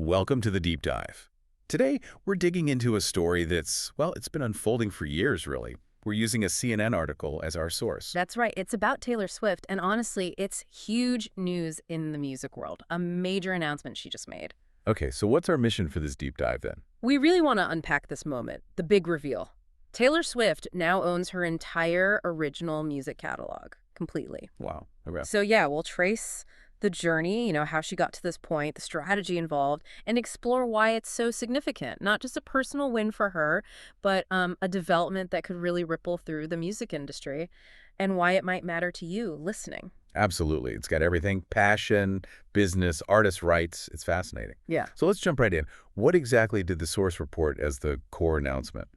Welcome to the Deep Dive. Today, we're digging into a story that's, well, it's been unfolding for years, really. We're using a CNN article as our source. That's right. It's about Taylor Swift, and honestly, it's huge news in the music world. A major announcement she just made. Okay, so what's our mission for this deep dive then? We really want to unpack this moment, the big reveal. Taylor Swift now owns her entire original music catalog, completely. Wow. Okay. So yeah, we'll trace the journey, how she got to this point, the strategy involved, and explore why it's so significant. Not just a personal win for her, but a development that could really ripple through the music industry, and why it might matter to you listening. Absolutely. It's got everything: passion, business, artist rights. It's fascinating. Yeah. So let's jump right in. What exactly did the source report as the core announcement?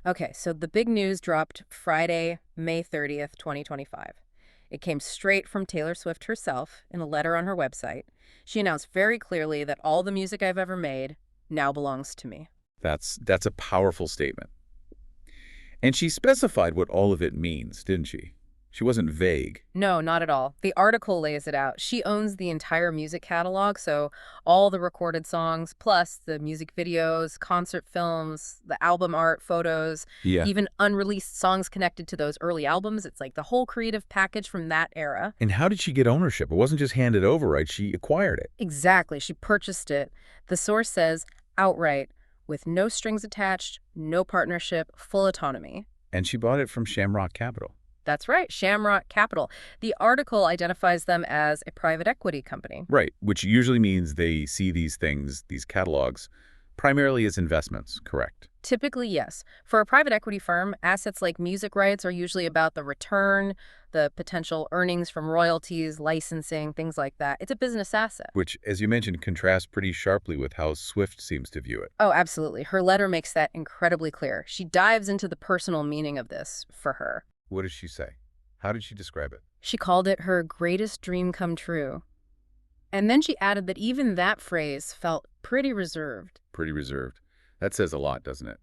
Okay, so the big news dropped Friday, May 30th, 2025. It came straight from Taylor Swift herself in a letter on her website. She announced very clearly that all the music I've ever made now belongs to me. That's a powerful statement. And she specified what all of it means, didn't she? She wasn't vague. No, not at all. The article lays it out. She owns the entire music catalog, so all the recorded songs, plus the music videos, concert films, the album art, photos, Yeah. even unreleased songs connected to those early albums. It's like the whole creative package from that era. And how did she get ownership? It wasn't just handed over, right? She acquired it. Exactly. She purchased it. The source says outright, with no strings attached, no partnership, full autonomy. And she bought it from Shamrock Capital. That's right, Shamrock Capital. The article identifies them as a private equity company. Right, which usually means they see these things, these catalogs, primarily as investments, correct? Typically, yes. For a private equity firm, assets like music rights are usually about the return, the potential earnings from royalties, licensing, things like that. It's a business asset. Which, as you mentioned, contrasts pretty sharply with how Swift seems to view it. Oh, absolutely. Her letter makes that incredibly clear. She dives into the personal meaning of this for her. What does she say? How did she describe it? She called it her greatest dream come true. And then she added that even that phrase felt pretty reserved. Pretty reserved. That says a lot, doesn't it?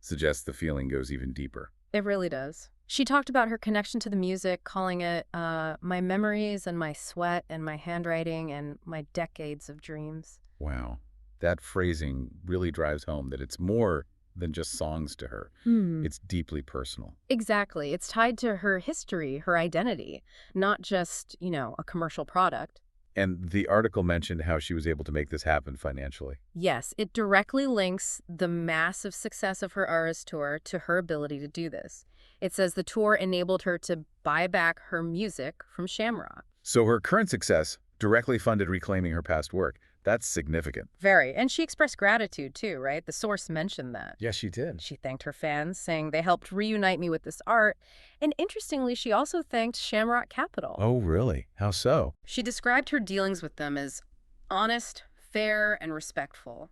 Suggests the feeling goes even deeper. It really does. She talked about her connection to the music, calling it my memories and my sweat and my handwriting and my decades of dreams. Wow. That phrasing really drives home that it's more than just songs to her. It's deeply personal. Exactly. It's tied to her history, her identity, not just, a commercial product. And the article mentioned how she was able to make this happen financially. Yes, it directly links the massive success of her Eras tour to her ability to do this. It says the tour enabled her to buy back her music from Shamrock. So her current success directly funded reclaiming her past work. That's significant. Very. And she expressed gratitude, too, right? The source mentioned that. Yes, she did. She thanked her fans, saying they helped reunite me with this art. And interestingly, she also thanked Shamrock Capital. Oh, really? How so? She described her dealings with them as honest, fair, and respectful.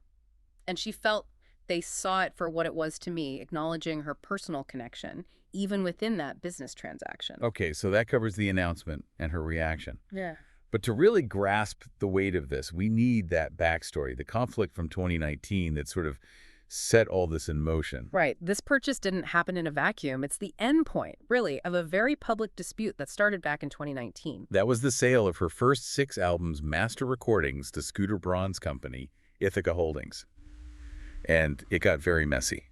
And she felt they saw it for what it was to me, acknowledging her personal connection, even within that business transaction. Okay, so that covers the announcement and her reaction. Yeah. But to really grasp the weight of this, we need that backstory, the conflict from 2019 that sort of set all this in motion. Right. This purchase didn't happen in a vacuum. It's the end point, really, of a very public dispute that started back in 2019. That was the sale of her first 6 albums' master recordings to Scooter Braun's company, Ithaca Holdings. And it got very messy,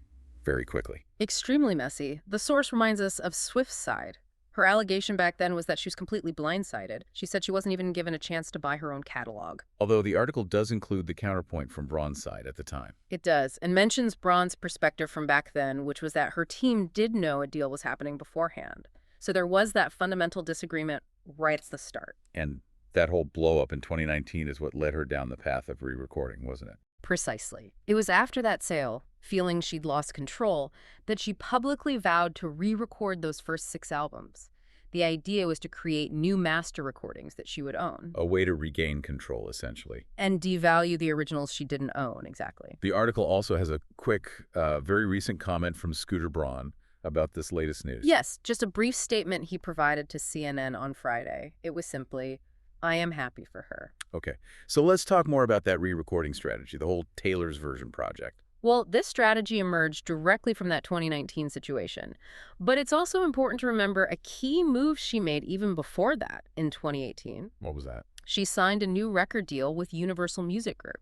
very quickly. Extremely messy. The source reminds us of Swift's side. Her allegation back then was that she was completely blindsided. She said she wasn't even given a chance to buy her own catalog. Although the article does include the counterpoint from Braun's side at the time. It does, and mentions Braun's perspective from back then, which was that her team did know a deal was happening beforehand. So there was that fundamental disagreement right at the start. And that whole blow-up in 2019 is what led her down the path of re-recording, wasn't it? Precisely. It was after that sale, feeling she'd lost control, that she publicly vowed to re-record those first 6 albums. The idea was to create new master recordings that she would own. A way to regain control, essentially. And devalue the originals she didn't own, exactly. The article also has a quick, very recent comment from Scooter Braun about this latest news. Yes, just a brief statement he provided to CNN on Friday. It was simply, I am happy for her. Okay, so let's talk more about that re-recording strategy, the whole Taylor's version project. Well, this strategy emerged directly from that 2019 situation. But it's also important to remember a key move she made even before that in 2018. What was that? She signed a new record deal with Universal Music Group.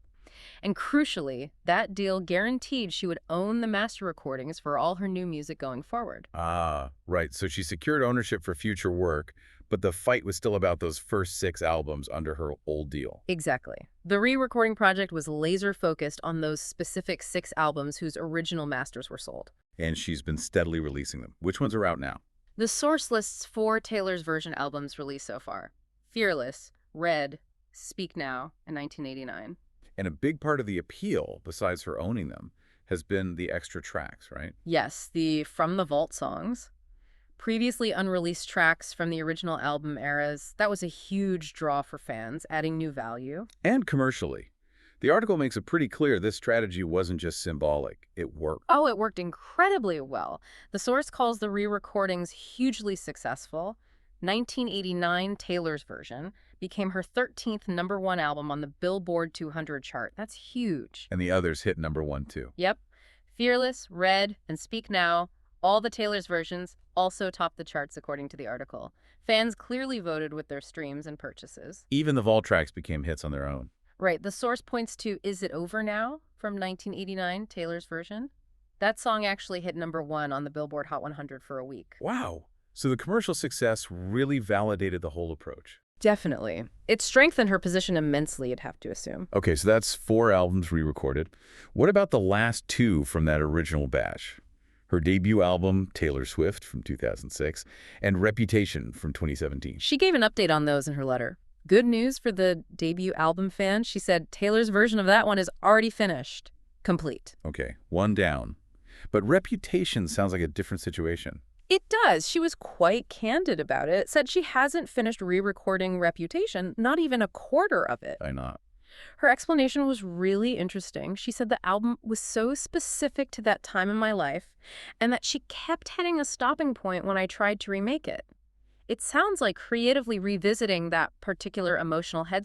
And crucially, that deal guaranteed she would own the master recordings for all her new music going forward. Ah, right. So she secured ownership for future work, but the fight was still about those first 6 albums under her old deal. Exactly. The re-recording project was laser-focused on those specific 6 albums whose original masters were sold. And she's been steadily releasing them. Which ones are out now? The source lists 4 Taylor's version albums released so far: Fearless, Red, Speak Now, and 1989. And a big part of the appeal, besides her owning them, has been the extra tracks, right? Yes, the From the Vault songs. Previously unreleased tracks from the original album eras, that was a huge draw for fans, adding new value. And commercially. The article makes it pretty clear this strategy wasn't just symbolic. It worked. Oh, it worked incredibly well. The source calls the re-recordings hugely successful. 1989, Taylor's version, became her 13th #1 album on the Billboard 200 chart. That's huge. And the others hit #1 too. Yep. Fearless, Red, and Speak Now, all the Taylor's versions, also topped the charts according to the article. Fans clearly voted with their streams and purchases. Even the vault tracks became hits on their own. Right, the source points to Is It Over Now from 1989, Taylor's version. That song actually hit #1 on the Billboard Hot 100 for a week. Wow. So the commercial success really validated the whole approach. Definitely. It strengthened her position immensely, you'd have to assume. Okay, so that's 4 albums re-recorded. What about the last 2 from that original batch? Her debut album, Taylor Swift, from 2006, and Reputation from 2017. She gave an update on those in her letter. Good news for the debut album fan. She said Taylor's version of that one is already finished. Complete. Okay, 1 down. But Reputation sounds like a different situation. It does. She was quite candid about it. Said she hasn't finished re-recording Reputation, not even a quarter of it. Why not? Her explanation was really interesting. She said the album was so specific to that time in my life and that she kept hitting a stopping point when I tried to remake it. It sounds like creatively revisiting that particular emotional headspace